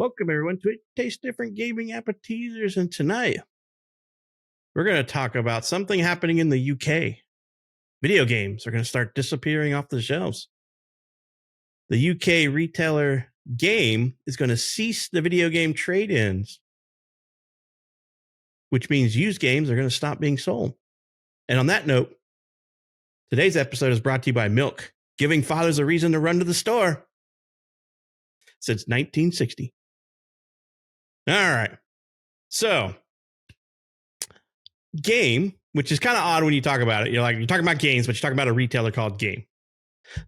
Welcome everyone to It Tastes Different Gaming Appetizers, and tonight we're going to talk about something happening in the UK. Video games are going to start disappearing off the shelves. The UK retailer Game is going to cease the video game trade-ins, which means used games are going to stop being sold. And on that note, today's episode is brought to you by Milk, giving fathers a reason to run to the store since 1960. All right. So, Game, which is kind of odd when you talk about it. You're talking about games, but you're talking about a retailer called Game.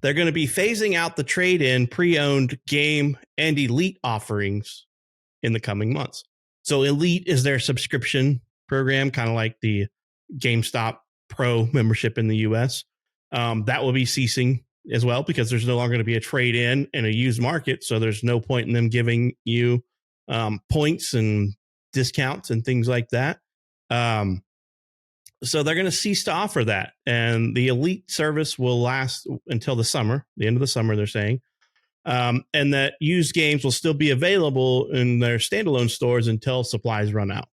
They're going to be phasing out the trade-in pre-owned Game and Elite offerings in the coming months. So Elite is their subscription program, kind of like the GameStop Pro membership in the US. That will be ceasing as well because there's no longer going to be a trade-in in a used market. So there's no point in them giving you points and discounts and things like that. So they're going to cease to offer that. And the Elite service will last until the summer, the end of the summer, they're saying. And that used games will still be available in their standalone stores until supplies run out.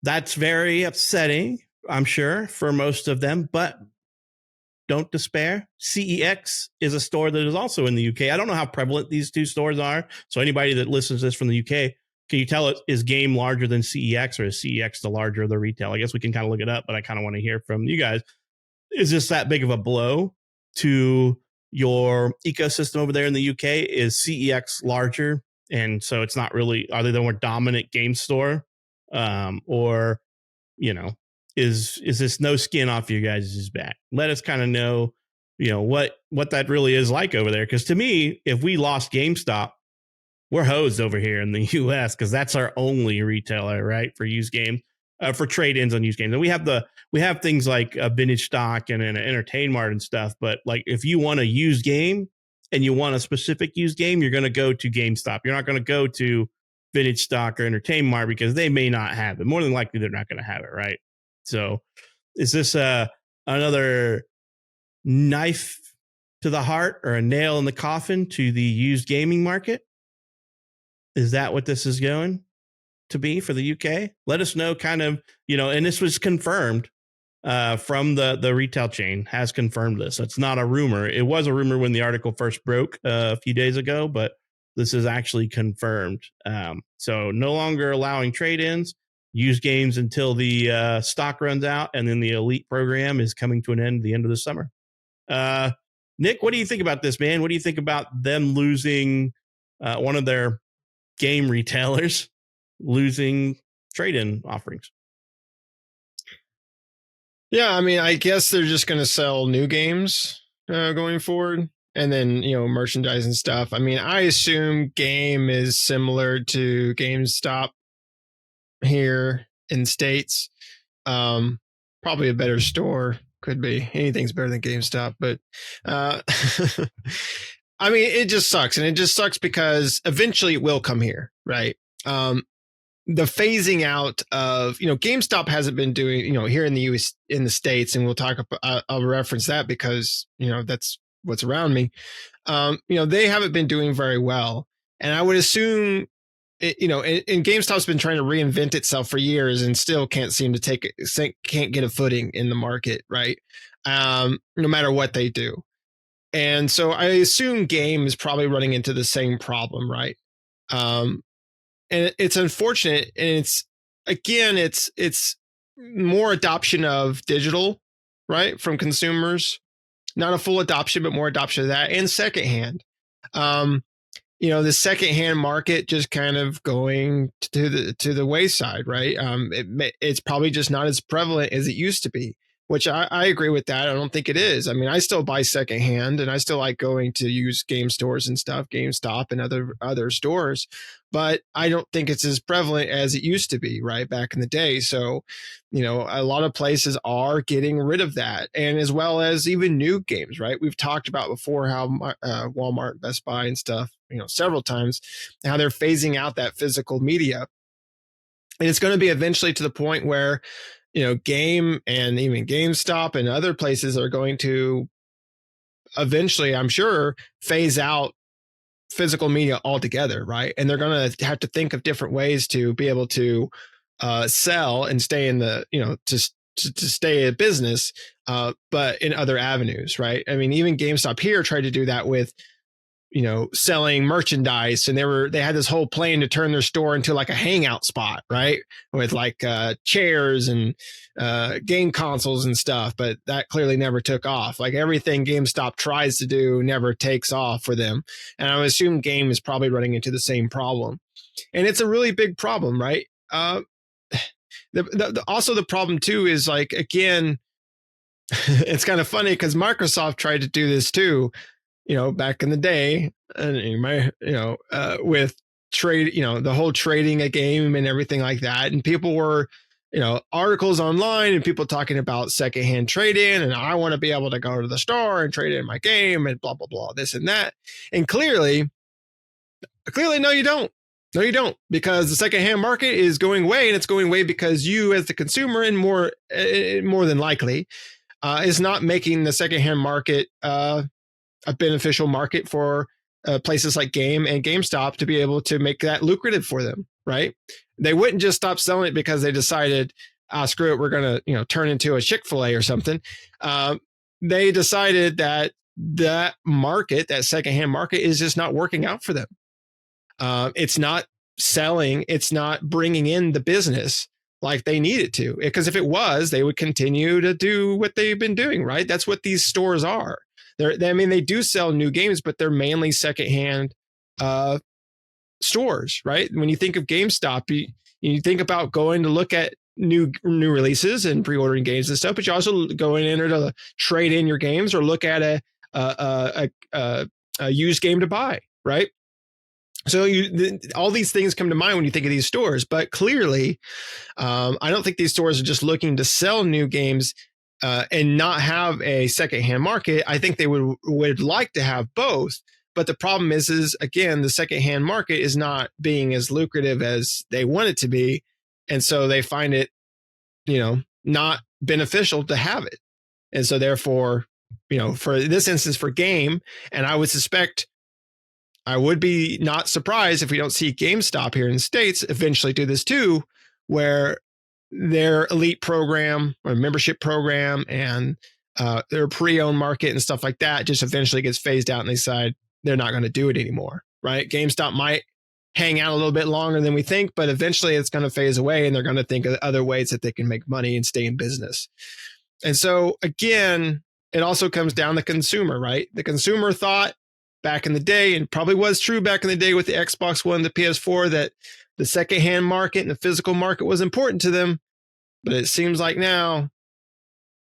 That's very upsetting, I'm sure, for most of them, but don't despair. CEX is a store that is also in the UK. I don't know how prevalent these two stores are. So anybody that listens to this from the UK, can you tell us, is Game larger than CEX, or is CEX the larger of the retail? I guess we can kind of look it up, but I kind of want to hear from you guys. Is this that big of a blow to your ecosystem over there in the UK? Is CEX larger? And so it's not really, are they the more dominant game store? Or, you know, is this no skin off you guys' back? Let us kind of know, what that really is like over there. Because to me, if we lost GameStop, we're hosed over here in the US because that's our only retailer, right, for used games, for trade-ins on used games. And we have things like a Vintage Stock and an Entertain Mart and stuff. But like, if you want a used game and you want a specific used game, you're going to go to GameStop. You're not going to go to Vintage Stock or Entertain Mart because they may not have it. More than likely, they're not going to have it, right? So, is this another knife to the heart or a nail in the coffin to the used gaming market? Is that what this is going to be for the UK? Let us know, kind of, and this was confirmed from the retail chain, has confirmed this. It's not a rumor. It was a rumor when the article first broke a few days ago, but this is actually confirmed. So no longer allowing trade-ins, used games until the stock runs out, and then the Elite program is coming to an end at the end of the summer. Nick, what do you think about this, man? What do you think about them losing one of their game retailers losing trade-in offerings? Yeah, I mean, I guess they're just going to sell new games going forward, and then, merchandise and stuff. I mean, I assume Game is similar to GameStop here in the States. Probably a better store. Could be. Anything's better than GameStop, but I mean, it just sucks. And it just sucks because eventually it will come here, right? The phasing out of, GameStop hasn't been doing, here in the US, in the States, and we'll talk about, I'll reference that because, that's what's around me. They haven't been doing very well. And I would assume, and GameStop's been trying to reinvent itself for years and still can't seem to can't get a footing in the market, right? No matter what they do. And so I assume Game is probably running into the same problem, right? And it's unfortunate. And it's more adoption of digital, right, from consumers. Not a full adoption, but more adoption of that, and secondhand. The secondhand market just kind of going to the wayside, right? It's probably just not as prevalent as it used to be, which I agree with that. I don't think it is. I mean, I still buy secondhand, and I still like going to used game stores and stuff, GameStop and other stores, but I don't think it's as prevalent as it used to be, right, back in the day. So, a lot of places are getting rid of that, and as well as even new games, right? We've talked about before how Walmart, Best Buy and stuff, several times, how they're phasing out that physical media. And it's going to be eventually to the point where, Game and even GameStop and other places are going to eventually, I'm sure, phase out physical media altogether, right? And they're going to have to think of different ways to be able to sell and stay in the, to stay a business, but in other avenues, right? I mean, even GameStop here tried to do that with, selling merchandise, and they had this whole plan to turn their store into like a hangout spot, right? With like chairs and game consoles and stuff, but that clearly never took off. Like everything GameStop tries to do never takes off for them. And I would assume Game is probably running into the same problem. And it's a really big problem, right? Also the problem too is like, again, it's kind of funny because Microsoft tried to do this too, back in the day, and with trade, the whole trading a game and everything like that. And people were, articles online and people talking about secondhand trade-in, and I want to be able to go to the store and trade in my game and blah, blah, blah, this and that. And clearly, no, you don't. No, you don't, because the secondhand market is going away, and it's going away because you, as the consumer, and more than likely, is not making the secondhand market a beneficial market for places like Game and GameStop to be able to make that lucrative for them, right? They wouldn't just stop selling it because they decided, screw it, we're going to turn into a Chick-fil-A or something. They decided that market, that secondhand market, is just not working out for them. It's not selling. It's not bringing in the business like they need it to. Because if it was, they would continue to do what they've been doing, right? That's what these stores are. They do sell new games, but they're mainly secondhand stores, right? When you think of GameStop, you think about going to look at new releases and pre-ordering games and stuff, but you also go in there to trade in your games or look at a used game to buy, right? So all these things come to mind when you think of these stores, but clearly, I don't think these stores are just looking to sell new games and not have a secondhand market. I think they would like to have both, but the problem is again, the secondhand market is not being as lucrative as they want it to be, and so they find it, not beneficial to have it, and so therefore, for this instance, for Game, and I would suspect. I would be not surprised if we don't see GameStop here in the States eventually do this too, where their elite program or membership program and their pre-owned market and stuff like that just eventually gets phased out and they decide they're not going to do it anymore, right? GameStop might hang out a little bit longer than we think, but eventually it's going to phase away and they're going to think of other ways that they can make money and stay in business. And so again, it also comes down to consumer, right? The consumer thought back in the day, and probably was true back in the day with the Xbox One, the PS4, that the secondhand market and the physical market was important to them. But it seems like now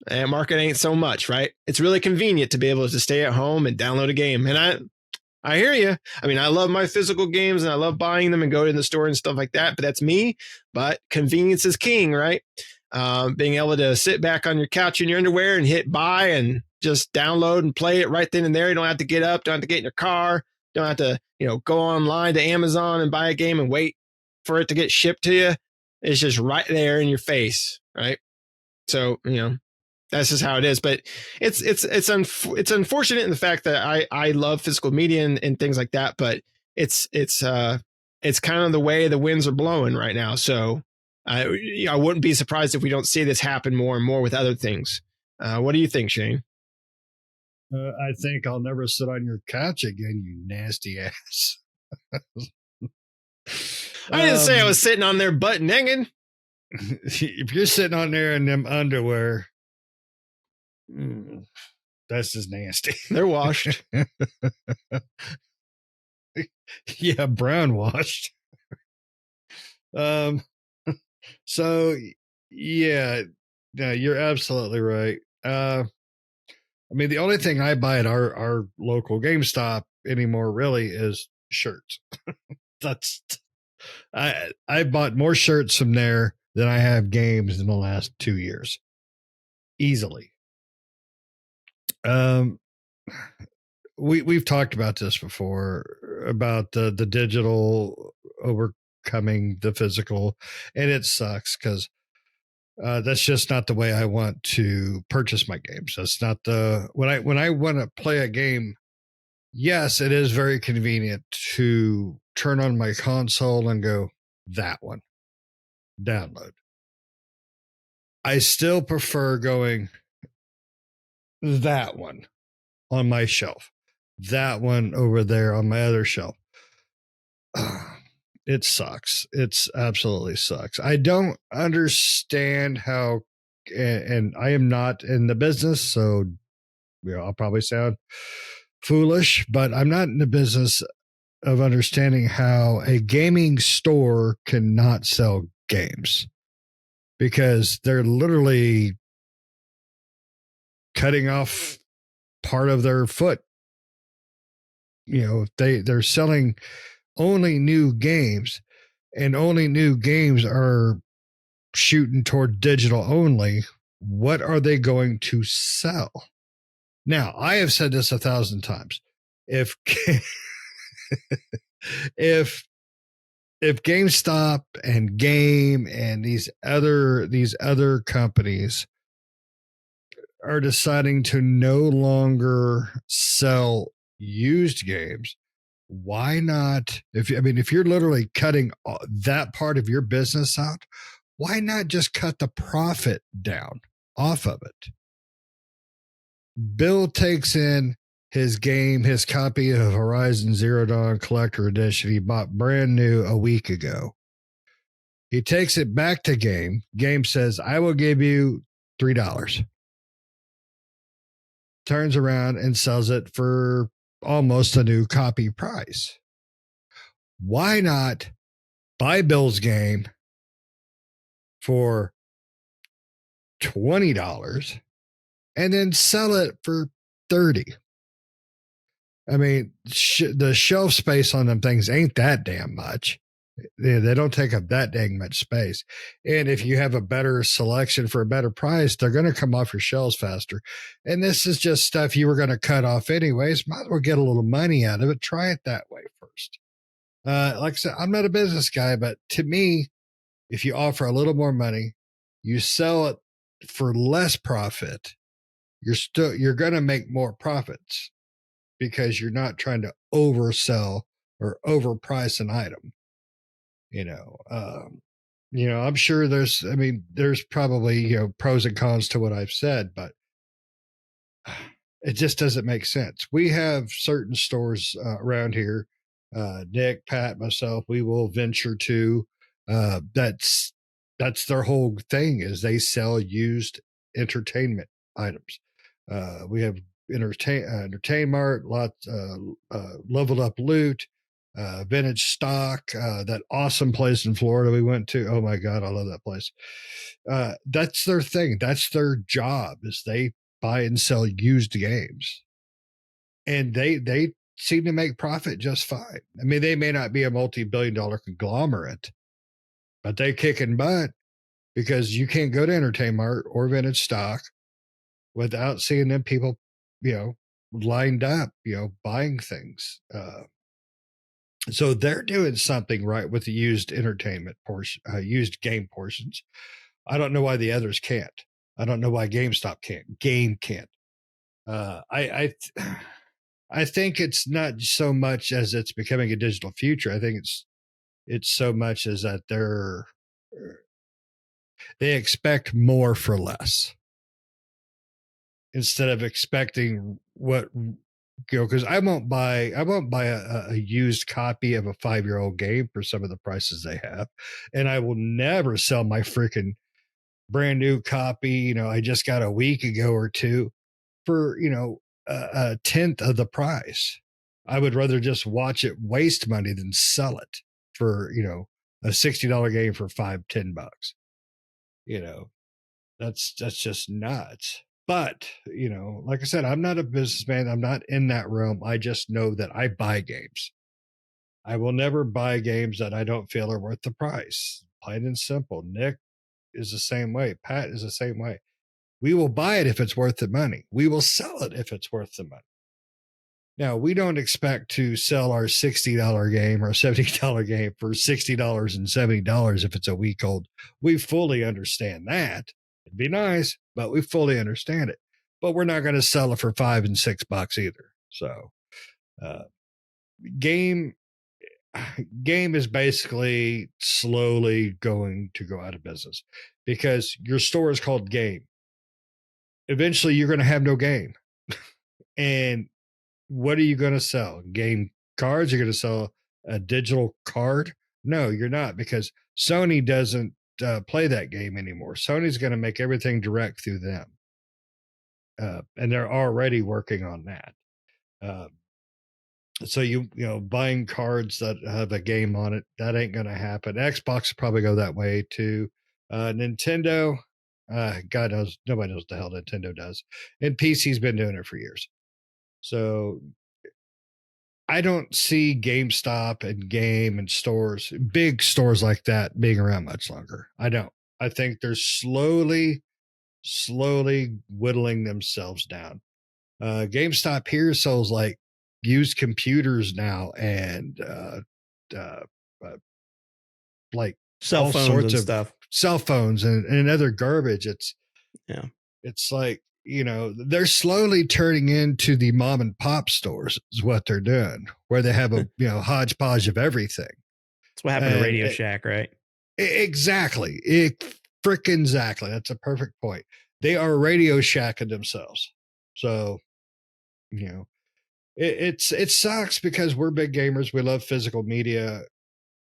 that market ain't so much, right? It's really convenient to be able to stay at home and download a game. And I hear you. I mean, I love my physical games and I love buying them and go to the store and stuff like that, but that's me. But convenience is king, right? Being able to sit back on your couch in your underwear and hit buy and just download and play it right then and there. You don't have to get up, don't have to get in your car, don't have to, go online to Amazon and buy a game and wait for it to get shipped to you. It's just right there in your face, right? So, that's just how it is. But it's unfortunate in the fact that I love physical media and things like that, but it's kind of the way the winds are blowing right now. So I wouldn't be surprised if we don't see this happen more and more with other things. What do you think, Shane? I think I'll never sit on your couch again, you nasty ass. I didn't say I was sitting on there butt naked. If you're sitting on there in them underwear, that's just nasty. They're washed. Yeah, brown washed. So yeah, no, you're absolutely right. I mean, the only thing I buy at our local GameStop anymore really is shirts. I bought more shirts from there than I have games in the last 2 years. Easily. We've talked about this before, about the digital overcoming the physical, and it sucks because that's just not the way I want to purchase my games. That's not when I want to play a game, yes, it is very convenient to turn on my console and go, that one, download. I still prefer going, that one on my shelf, that one over there on my other shelf. It sucks. It's absolutely sucks. I don't understand how, and I am not in the business, so I'll probably sound foolish, but I'm not in the business of understanding how a gaming store cannot sell games, because they're literally cutting off part of their foot. They're selling only new games, and only new games are shooting toward digital only. What are they going to sell? Now, I have said this 1,000 times. If if GameStop and Game and these other companies are deciding to no longer sell used games, why not? If you're literally cutting that part of your business out, why not just cut the profit down off of it? Bill takes in his copy of Horizon Zero Dawn Collector Edition he bought brand new a week ago. He takes it back to Game. Game says, I will give you $3. Turns around and sells it for almost a new copy price. Why not buy Bill's game for $20 and then sell it for $30? I mean, the shelf space on them things ain't that damn much. They don't take up that dang much space. And if you have a better selection for a better price, they're going to come off your shelves faster. And this is just stuff you were going to cut off anyways. Might as well get a little money out of it. Try it that way first. Like I said, I'm not a business guy, but to me, if you offer a little more money, you sell it for less profit, you're going to make more profits, because you're not trying to oversell or overprice an item. I'm sure there's probably, pros and cons to what I've said, but it just doesn't make sense. We have certain stores around here, Nick, Pat, myself, we will venture to, that's their whole thing, is they sell used entertainment items. We have Entertain Mart, lots, Leveled Up Loot, Vintage Stock, that awesome place in Florida we went to. Oh my God, I love that place. That's their thing. That's their job, is they buy and sell used games. And they seem to make profit just fine. I mean, they may not be a multi-billion-dollar conglomerate, but they kicking butt, because you can't go to Entertain Mart or Vintage Stock without seeing them people, lined up, buying things. So they're doing something right with the used entertainment portion, used game portions. I don't know why the others can't. I don't know why GameStop can't. Game can't. I think it's not so much as it's becoming a digital future. I think it's so much as that they expect more for less, instead of expecting what, because I won't buy a used copy of a 5-year-old game for some of the prices they have. And I will never sell my freaking brand new copy, I just got a week ago or two, for, a tenth of the price. I would rather just watch it waste money than sell it for, a $60 game for $5-10. That's just nuts. But, like I said, I'm not a businessman. I'm not in that realm. I just know that I buy games. I will never buy games that I don't feel are worth the price. Plain and simple. Nick is the same way. Pat is the same way. We will buy it if it's worth the money. We will sell it if it's worth the money. Now, we don't expect to sell our $60 game or $70 game for $60 and $70 if it's a week old. We fully understand that. It'd be nice, but we fully understand it. But we're not going to sell it for $5 and $6 either. So Uh, game is basically slowly going to go out of business because your store is called Game. Eventually, you're going to have no game. And what are you going to sell? Game cards? You're going to sell a digital card? No, you're not, because Sony doesn't play that game anymore. Sony's going to make everything direct through them. And they're already working on that. So you know, buying cards that have a game on it, that ain't going to happen. Xbox will probably go that way too. Nintendo, God knows, nobody knows what the hell Nintendo does. And PC's been doing it for years. So I don't see GameStop and Game and stores, big stores like that, being around much longer. I don't. I think they're slowly whittling themselves down. GameStop here sells like used computers now and like Cell all phones sorts and of stuff. cell phones and other garbage. Yeah. It's like, you know, they're slowly turning into the mom and pop stores is what they're doing, where they have a, you know, hodgepodge of everything. That's what happened to Radio Shack, right? Exactly. Frickin' exactly. That's a perfect point. They are Radio Shacking themselves. So, you know, it sucks because we're big gamers. We love physical media.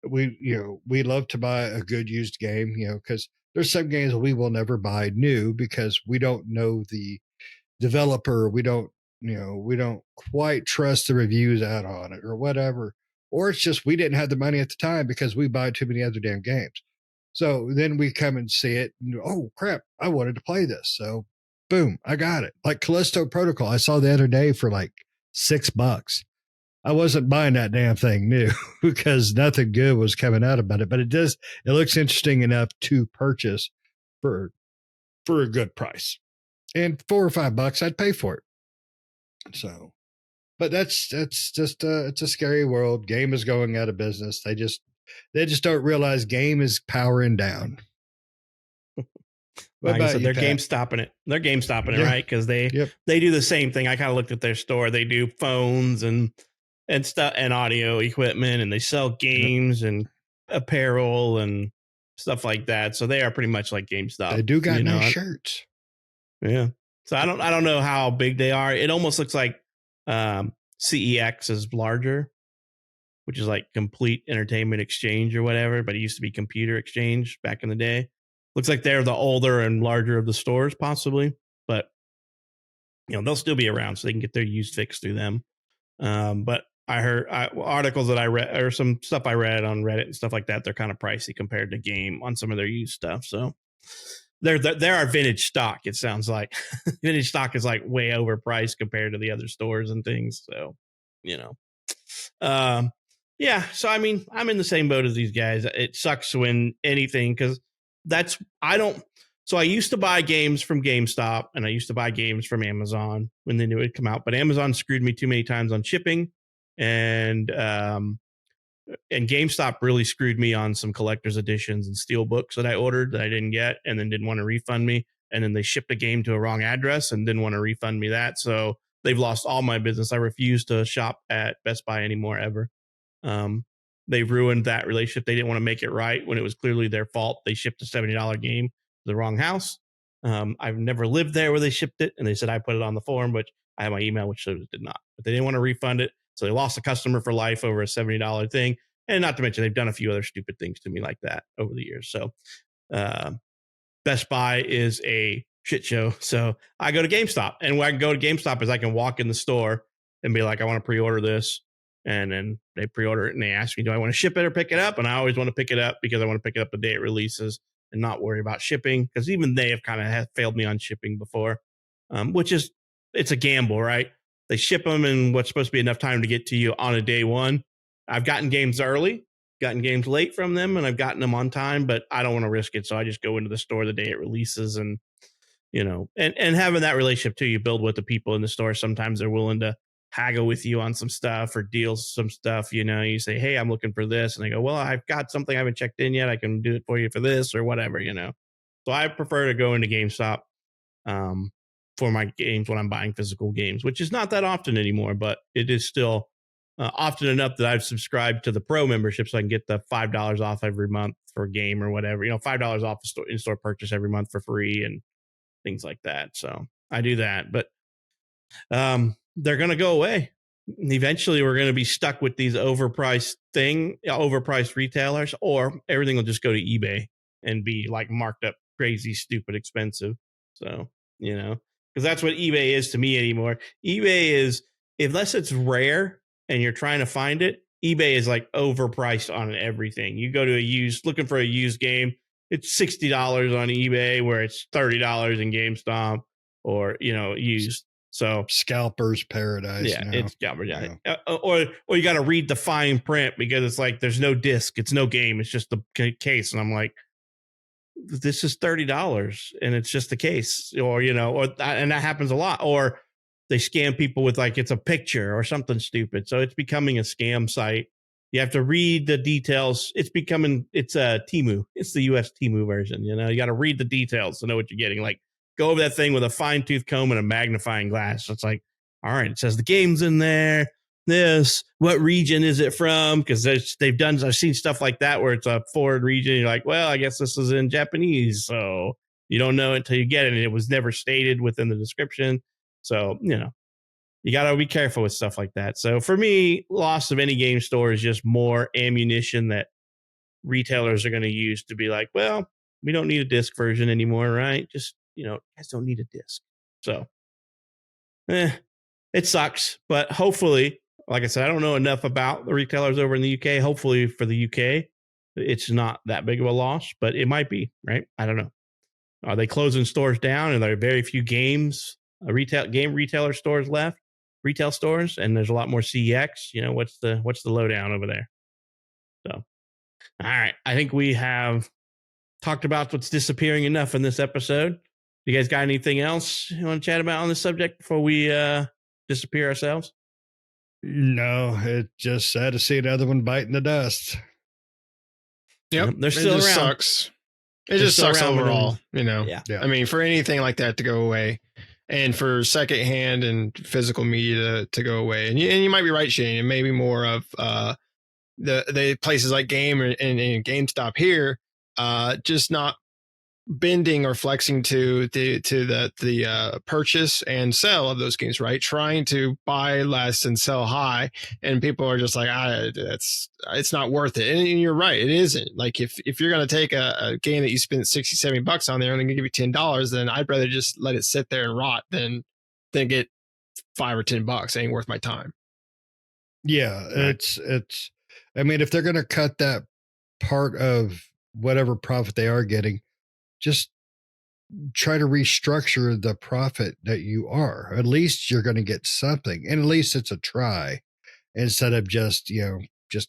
We love to buy a good used game, you know, because there's some games we will never buy new because we don't know the developer. We don't quite trust the reviews out on it or whatever. Or it's just we didn't have the money at the time because we buy too many other damn games. So then we come and see it. And, oh, crap. I wanted to play this. So boom, I got it. Like Callisto Protocol, I saw the other day for like $6. I wasn't buying that damn thing new because nothing good was coming out about it. But it looks interesting enough to purchase for a good price. And $4 or $5, I'd pay for it. So, but that's just it's a scary world. Game is going out of business. They just don't realize Game is powering down. Like I said, they're game stopping it. They're game stopping it, right? Because they do the same thing. I kind of looked at their store. They do phones and stuff and audio equipment, and they sell games and apparel and stuff like that. So they are pretty much like GameStop. They do got nice shirts. Yeah. So I don't know how big they are. It almost looks like CEX is larger, which is like Complete Entertainment Exchange or whatever, but it used to be Computer Exchange back in the day. Looks like they're the older and larger of the stores, possibly, but you know, they'll still be around so they can get their used fixed through them. But I heard articles that I read or some stuff I read on Reddit and stuff like that. They're kind of pricey compared to Game on some of their used stuff. So there are vintage stock. It sounds like vintage stock is like way overpriced compared to the other stores and things. So, you know, yeah. So, I mean, I'm in the same boat as these guys. It sucks when anything, because so I used to buy games from GameStop and I used to buy games from Amazon when they knew it would come out, but Amazon screwed me too many times on shipping, and GameStop really screwed me on some collector's editions and steel books that I ordered that I didn't get and then didn't want to refund me. And then they shipped a game to a wrong address and didn't want to refund me that. So they've lost all my business. I refuse to shop at Best Buy anymore, ever. They've ruined that relationship. They didn't want to make it right when it was clearly their fault. They shipped a $70 game to the wrong house. I've never lived there where they shipped it. And they said I put it on the form, but I have my email, which shows it did not. But they didn't want to refund it. So they lost a customer for life over a $70 thing. And not to mention, they've done a few other stupid things to me like that over the years. So Best Buy is a shit show. So I go to GameStop. And where I can go to GameStop is I can walk in the store and be like, I want to pre-order this. And then they pre-order it and they ask me, do I want to ship it or pick it up? And I always want to pick it up because I want to pick it up the day it releases and not worry about shipping. Because even they have kind of failed me on shipping before, which is, it's a gamble, right? They ship them in what's supposed to be enough time to get to you on a day one. I've gotten games early, gotten games late from them, and I've gotten them on time, but I don't want to risk it. So I just go into the store the day it releases, and, you know, and having that relationship too, you build with the people in the store. Sometimes they're willing to haggle with you on some stuff or deals some stuff. You know, you say, hey, I'm looking for this. And they go, well, I've got something I haven't checked in yet. I can do it for you for this or whatever, you know. So I prefer to go into GameStop for my games when I'm buying physical games, which is not that often anymore, but it is still often enough that I've subscribed to the pro membership so I can get the $5 off every month for a game or whatever, $5 off in-store purchase every month for free and things like that. So I do that, but they're going to go away. Eventually we're going to be stuck with these overpriced retailers, or everything will just go to eBay and be like marked up crazy, stupid, expensive. So, because that's what eBay is to me anymore. eBay is, unless it's rare and you're trying to find it, eBay is like overpriced on everything. You go to looking for a used game, it's $60 on eBay where it's $30 in GameStop or, used. So scalper's paradise. Yeah, it's scalper. Yeah. Or you got to read the fine print because it's like there's no disc, it's no game, it's just the case, and I'm like, this is $30 and it's just the case, and that happens a lot. Or they scam people with like it's a picture or something stupid. So it's becoming a scam site. You have to read the details. It's Temu. It's the US Temu version. You got to read the details to know what you're getting. Like, go over that thing with a fine-tooth comb and a magnifying glass. It's like, all right, it says the game's in there. What region is it from? Because I've seen stuff like that where it's a foreign region. You're like, well, I guess this is in Japanese. So you don't know until you get it. And it was never stated within the description. So, you got to be careful with stuff like that. So for me, loss of any game store is just more ammunition that retailers are going to use to be like, well, we don't need a disc version anymore, right? Just, guys don't need a disc. So, it sucks. But hopefully, like I said, I don't know enough about the retailers over in the UK. Hopefully for the UK, it's not that big of a loss, but it might be, right? I don't know. Are they closing stores down? And there are very few game retailer stores left, retail stores, and there's a lot more CEX. What's the lowdown over there? So, all right. I think we have talked about what's disappearing enough in this episode. You guys got anything else you want to chat about on this subject before we disappear ourselves? No, it's just sad to see another one biting the dust. Yep, they're still around. Sucks. It just sucks overall, Yeah. I mean, for anything like that to go away, and for secondhand and physical media to go away, and you might be right, Shane. It may be more of the places like Game and GameStop here, just not bending or flexing to the purchase and sell of those games, right? Trying to buy less and sell high, and people are just like, it's not worth it. And you're right, it isn't. Like if you're going to take a game that you spent $60-$70 on there and they give you $10, then I'd rather just let it sit there and rot than get $5 or $10. It ain't worth my time. Yeah, right. It's. I mean, if they're going to cut that part of whatever profit they are getting, just try to restructure the profit that you are. At least you're going to get something, and at least it's a try instead of just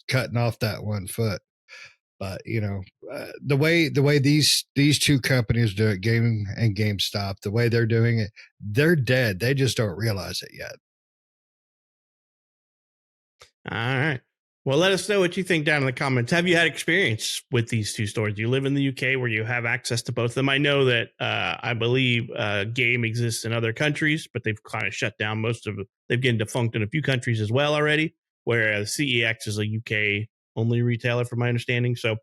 cutting off that one foot. But the way these two companies do it, Game and GameStop, the way they're doing it, they're dead. They just don't realize it yet. All right. Well, let us know what you think down in the comments. Have you had experience with these two stores? Do you live in the UK where you have access to both of them? I know that I believe Game exists in other countries, but they've kind of shut down most of it. They've gotten defunct in a few countries as well already, whereas CEX is a UK only retailer from my understanding. So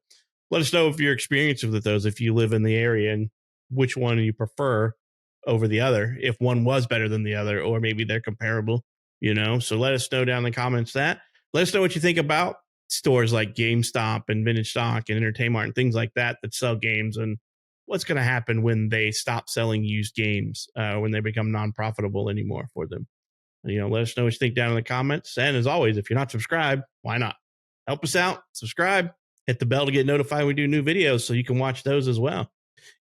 let us know if your experience with those, if you live in the area, and which one you prefer over the other, if one was better than the other, or maybe they're comparable, So let us know down in the comments that. Let us know what you think about stores like GameStop and Vintage Stock and Entertainment and things like that sell games, and what's going to happen when they stop selling used games, when they become non-profitable anymore for them. Let us know what you think down in the comments. And as always, if you're not subscribed, why not? Help us out, subscribe, hit the bell to get notified when we do new videos so you can watch those as well.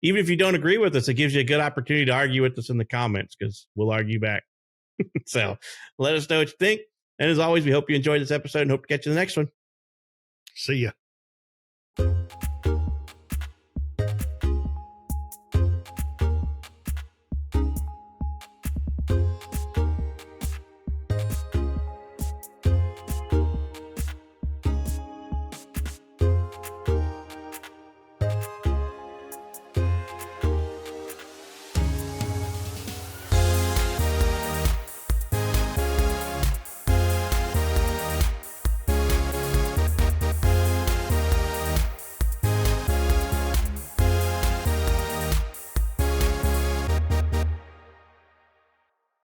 Even if you don't agree with us, it gives you a good opportunity to argue with us in the comments because we'll argue back. So let us know what you think. And as always, we hope you enjoyed this episode and hope to catch you in the next one. See ya.